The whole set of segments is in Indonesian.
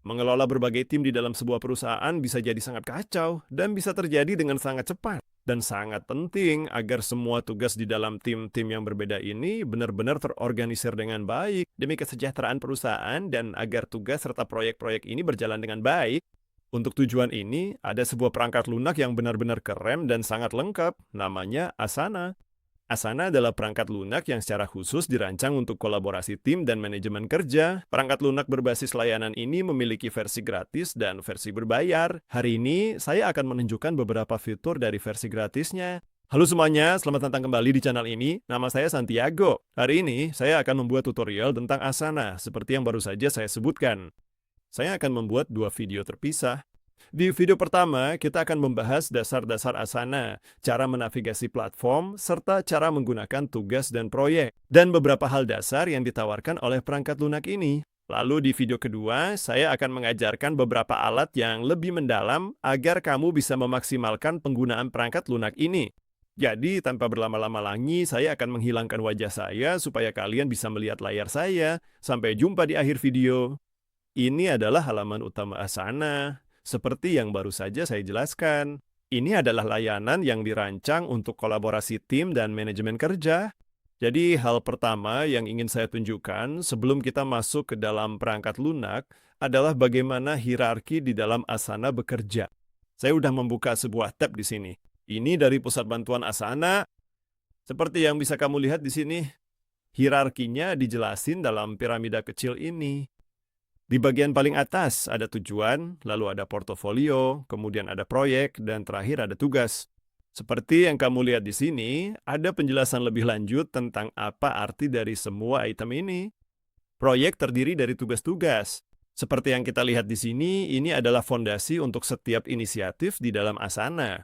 Mengelola berbagai tim di dalam sebuah perusahaan bisa jadi sangat kacau dan bisa terjadi dengan sangat cepat. Dan sangat penting agar semua tugas di dalam tim-tim yang berbeda ini benar-benar terorganisir dengan baik demi kesejahteraan perusahaan dan agar tugas serta proyek-proyek ini berjalan dengan baik. Untuk tujuan ini, ada sebuah perangkat lunak yang benar-benar keren dan sangat lengkap, namanya Asana. Asana adalah perangkat lunak yang secara khusus dirancang untuk kolaborasi tim dan manajemen kerja. Perangkat lunak berbasis layanan ini memiliki versi gratis dan versi berbayar. Hari ini, saya akan menunjukkan beberapa fitur dari versi gratisnya. Halo semuanya, selamat datang kembali di channel ini. Nama saya Santiago. Hari ini, saya akan membuat tutorial tentang Asana, seperti yang baru saja saya sebutkan. Saya akan membuat dua video terpisah. Di video pertama, kita akan membahas dasar-dasar Asana, cara menavigasi platform, serta cara menggunakan tugas dan proyek, dan beberapa hal dasar yang ditawarkan oleh perangkat lunak ini. Lalu di video kedua, saya akan mengajarkan beberapa alat yang lebih mendalam agar kamu bisa memaksimalkan penggunaan perangkat lunak ini. Jadi, tanpa berlama-lama lagi, saya akan menghilangkan wajah saya supaya kalian bisa melihat layar saya. Sampai jumpa di akhir video. Ini adalah halaman utama Asana. Seperti yang baru saja saya jelaskan, ini adalah layanan yang dirancang untuk kolaborasi tim dan manajemen kerja. Jadi hal pertama yang ingin saya tunjukkan sebelum kita masuk ke dalam perangkat lunak adalah bagaimana hierarki di dalam Asana bekerja. Saya sudah membuka sebuah tab di sini. Ini dari pusat bantuan Asana. Seperti yang bisa kamu lihat di sini, hierarkinya dijelasin dalam piramida kecil ini. Di bagian paling atas ada tujuan, lalu ada portofolio, kemudian ada proyek, dan terakhir ada tugas. Seperti yang kamu lihat di sini, ada penjelasan lebih lanjut tentang apa arti dari semua item ini. Proyek terdiri dari tugas-tugas. Seperti yang kita lihat di sini, ini adalah fondasi untuk setiap inisiatif di dalam Asana.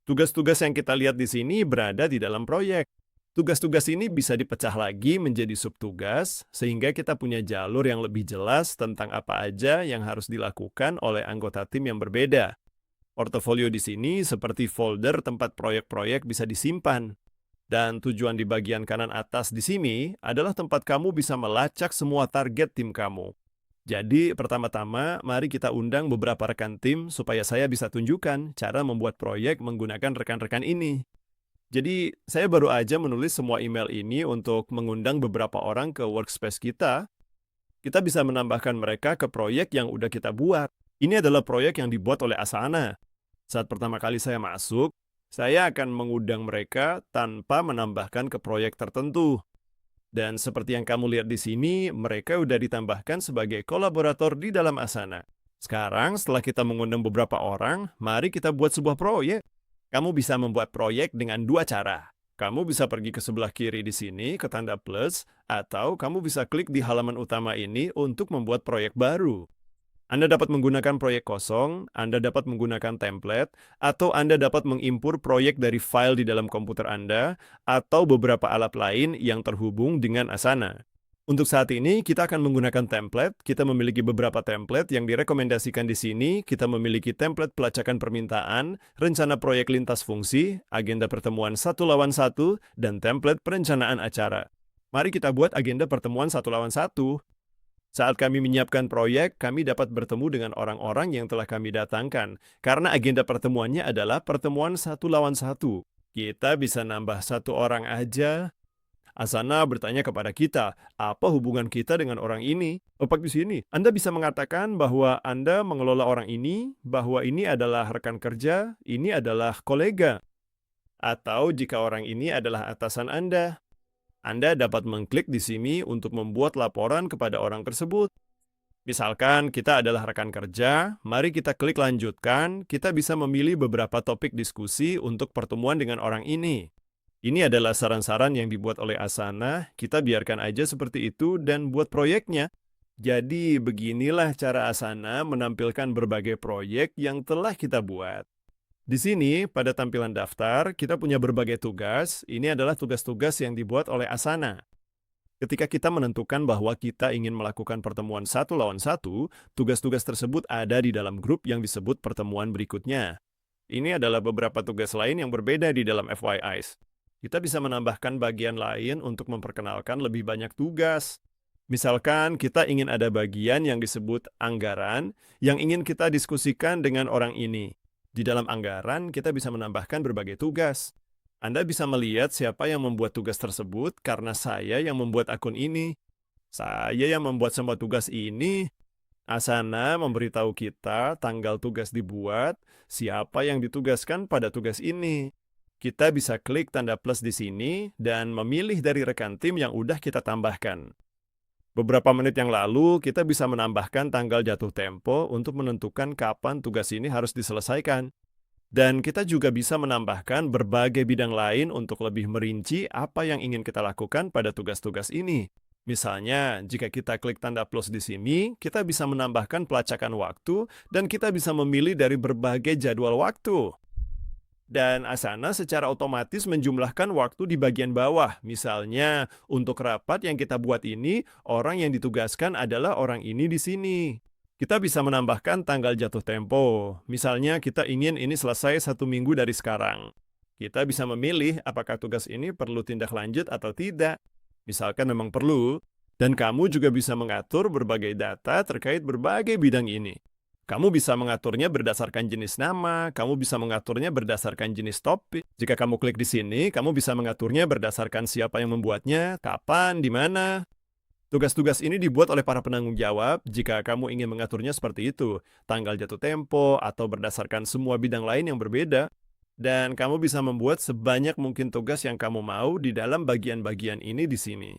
Tugas-tugas yang kita lihat di sini berada di dalam proyek. Tugas-tugas ini bisa dipecah lagi menjadi subtugas, sehingga kita punya jalur yang lebih jelas tentang apa aja yang harus dilakukan oleh anggota tim yang berbeda. Portofolio di sini seperti folder tempat proyek-proyek bisa disimpan. Dan tujuan di bagian kanan atas di sini adalah tempat kamu bisa melacak semua target tim kamu. Jadi, pertama-tama, mari kita undang beberapa rekan tim supaya saya bisa tunjukkan cara membuat proyek menggunakan rekan-rekan ini. Jadi, saya baru aja menulis semua email ini untuk mengundang beberapa orang ke workspace kita. Kita bisa menambahkan mereka ke proyek yang udah kita buat. Ini adalah proyek yang dibuat oleh Asana. Saat pertama kali saya masuk, saya akan mengundang mereka tanpa menambahkan ke proyek tertentu. Dan seperti yang kamu lihat di sini, mereka udah ditambahkan sebagai kolaborator di dalam Asana. Sekarang, setelah kita mengundang beberapa orang, mari kita buat sebuah proyek. Kamu bisa membuat proyek dengan dua cara. Kamu bisa pergi ke sebelah kiri di sini ke tanda plus, atau kamu bisa klik di halaman utama ini untuk membuat proyek baru. Anda dapat menggunakan proyek kosong, Anda dapat menggunakan template, atau Anda dapat mengimpor proyek dari file di dalam komputer Anda, atau beberapa alat lain yang terhubung dengan Asana. Untuk saat ini, kita akan menggunakan template. Kita memiliki beberapa template yang direkomendasikan di sini. Kita memiliki template pelacakan permintaan, rencana proyek lintas fungsi, agenda pertemuan 1-1, dan template perencanaan acara. Mari kita buat agenda pertemuan 1-1. Saat kami menyiapkan proyek, kami dapat bertemu dengan orang-orang yang telah kami datangkan. Karena agenda pertemuannya adalah pertemuan 1-1. Kita bisa nambah satu orang aja. Asana bertanya kepada kita, apa hubungan kita dengan orang ini? Tepat di sini, Anda bisa mengatakan bahwa Anda mengelola orang ini, bahwa ini adalah rekan kerja, ini adalah kolega. Atau jika orang ini adalah atasan Anda dapat mengklik di sini untuk membuat laporan kepada orang tersebut. Misalkan kita adalah rekan kerja, mari kita klik lanjutkan, kita bisa memilih beberapa topik diskusi untuk pertemuan dengan orang ini. Ini adalah saran-saran yang dibuat oleh Asana, kita biarkan aja seperti itu dan buat proyeknya. Jadi beginilah cara Asana menampilkan berbagai proyek yang telah kita buat. Di sini, pada tampilan daftar, kita punya berbagai tugas. Ini adalah tugas-tugas yang dibuat oleh Asana. Ketika kita menentukan bahwa kita ingin melakukan pertemuan 1-1, tugas-tugas tersebut ada di dalam grup yang disebut pertemuan berikutnya. Ini adalah beberapa tugas lain yang berbeda di dalam FYIs. Kita bisa menambahkan bagian lain untuk memperkenalkan lebih banyak tugas. Misalkan kita ingin ada bagian yang disebut anggaran yang ingin kita diskusikan dengan orang ini. Di dalam anggaran, kita bisa menambahkan berbagai tugas. Anda bisa melihat siapa yang membuat tugas tersebut karena saya yang membuat akun ini. Saya yang membuat semua tugas ini. Asana memberitahu kita tanggal tugas dibuat, siapa yang ditugaskan pada tugas ini. Kita bisa klik tanda plus di sini dan memilih dari rekan tim yang udah kita tambahkan. Beberapa menit yang lalu, kita bisa menambahkan tanggal jatuh tempo untuk menentukan kapan tugas ini harus diselesaikan. Dan kita juga bisa menambahkan berbagai bidang lain untuk lebih merinci apa yang ingin kita lakukan pada tugas-tugas ini. Misalnya, jika kita klik tanda plus di sini, kita bisa menambahkan pelacakan waktu dan kita bisa memilih dari berbagai jadwal waktu. Dan Asana secara otomatis menjumlahkan waktu di bagian bawah. Misalnya, untuk rapat yang kita buat ini, orang yang ditugaskan adalah orang ini di sini. Kita bisa menambahkan tanggal jatuh tempo. Misalnya, kita ingin ini selesai 1 minggu dari sekarang. Kita bisa memilih apakah tugas ini perlu tindak lanjut atau tidak. Misalkan memang perlu, dan kamu juga bisa mengatur berbagai data terkait berbagai bidang ini. Kamu bisa mengaturnya berdasarkan jenis nama, kamu bisa mengaturnya berdasarkan jenis topik. Jika kamu klik di sini, kamu bisa mengaturnya berdasarkan siapa yang membuatnya, kapan, di mana. Tugas-tugas ini dibuat oleh para penanggung jawab jika kamu ingin mengaturnya seperti itu, tanggal jatuh tempo, atau berdasarkan semua bidang lain yang berbeda. Dan kamu bisa membuat sebanyak mungkin tugas yang kamu mau di dalam bagian-bagian ini di sini.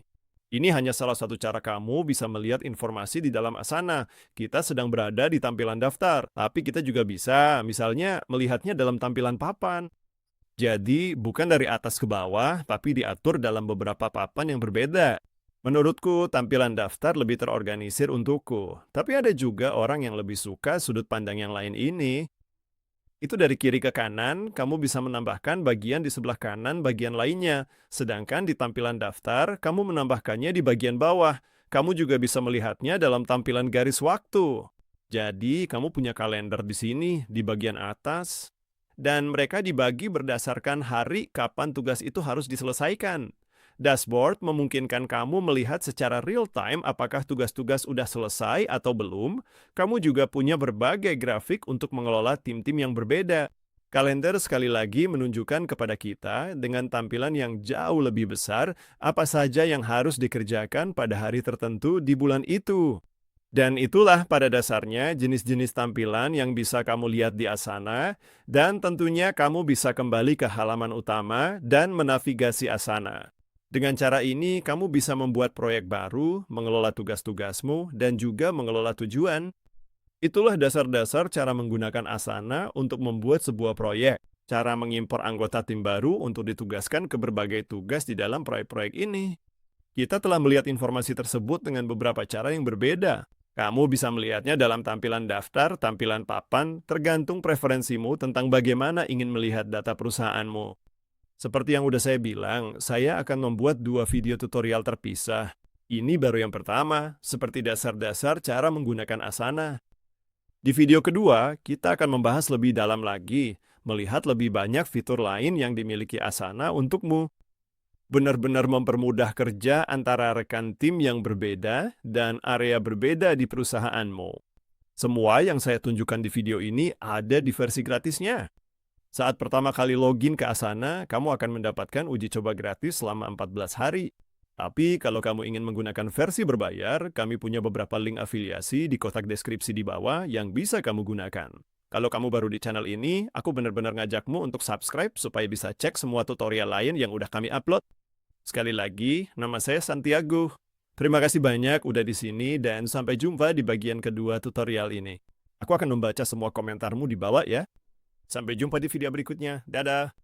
Ini hanya salah satu cara kamu bisa melihat informasi di dalam Asana. Kita sedang berada di tampilan daftar, tapi kita juga bisa, misalnya, melihatnya dalam tampilan papan. Jadi, bukan dari atas ke bawah, tapi diatur dalam beberapa papan yang berbeda. Menurutku, tampilan daftar lebih terorganisir untukku. Tapi ada juga orang yang lebih suka sudut pandang yang lain ini. Itu dari kiri ke kanan, kamu bisa menambahkan bagian di sebelah kanan bagian lainnya. Sedangkan di tampilan daftar, kamu menambahkannya di bagian bawah. Kamu juga bisa melihatnya dalam tampilan garis waktu. Jadi, kamu punya kalender di sini, di bagian atas. Dan mereka dibagi berdasarkan hari kapan tugas itu harus diselesaikan. Dashboard memungkinkan kamu melihat secara real-time apakah tugas-tugas sudah selesai atau belum. Kamu juga punya berbagai grafik untuk mengelola tim-tim yang berbeda. Kalender sekali lagi menunjukkan kepada kita dengan tampilan yang jauh lebih besar apa saja yang harus dikerjakan pada hari tertentu di bulan itu. Dan itulah pada dasarnya jenis-jenis tampilan yang bisa kamu lihat di Asana, dan tentunya kamu bisa kembali ke halaman utama dan menavigasi Asana. Dengan cara ini, kamu bisa membuat proyek baru, mengelola tugas-tugasmu, dan juga mengelola tujuan. Itulah dasar-dasar cara menggunakan Asana untuk membuat sebuah proyek. Cara mengimpor anggota tim baru untuk ditugaskan ke berbagai tugas di dalam proyek-proyek ini. Kita telah melihat informasi tersebut dengan beberapa cara yang berbeda. Kamu bisa melihatnya dalam tampilan daftar, tampilan papan, tergantung preferensimu tentang bagaimana ingin melihat data perusahaanmu. Seperti yang udah saya bilang, saya akan membuat 2 video tutorial terpisah. Ini baru yang pertama, seperti dasar-dasar cara menggunakan Asana. Di video kedua, kita akan membahas lebih dalam lagi, melihat lebih banyak fitur lain yang dimiliki Asana untukmu. Benar-benar mempermudah kerja antara rekan tim yang berbeda dan area berbeda di perusahaanmu. Semua yang saya tunjukkan di video ini ada di versi gratisnya. Saat pertama kali login ke Asana, kamu akan mendapatkan uji coba gratis selama 14 hari. Tapi kalau kamu ingin menggunakan versi berbayar, kami punya beberapa link afiliasi di kotak deskripsi di bawah yang bisa kamu gunakan. Kalau kamu baru di channel ini, aku benar-benar ngajakmu untuk subscribe supaya bisa cek semua tutorial lain yang udah kami upload. Sekali lagi, nama saya Santiago. Terima kasih banyak udah di sini dan sampai jumpa di bagian kedua tutorial ini. Aku akan membaca semua komentarmu di bawah ya. Sampai jumpa di video berikutnya. Dadah!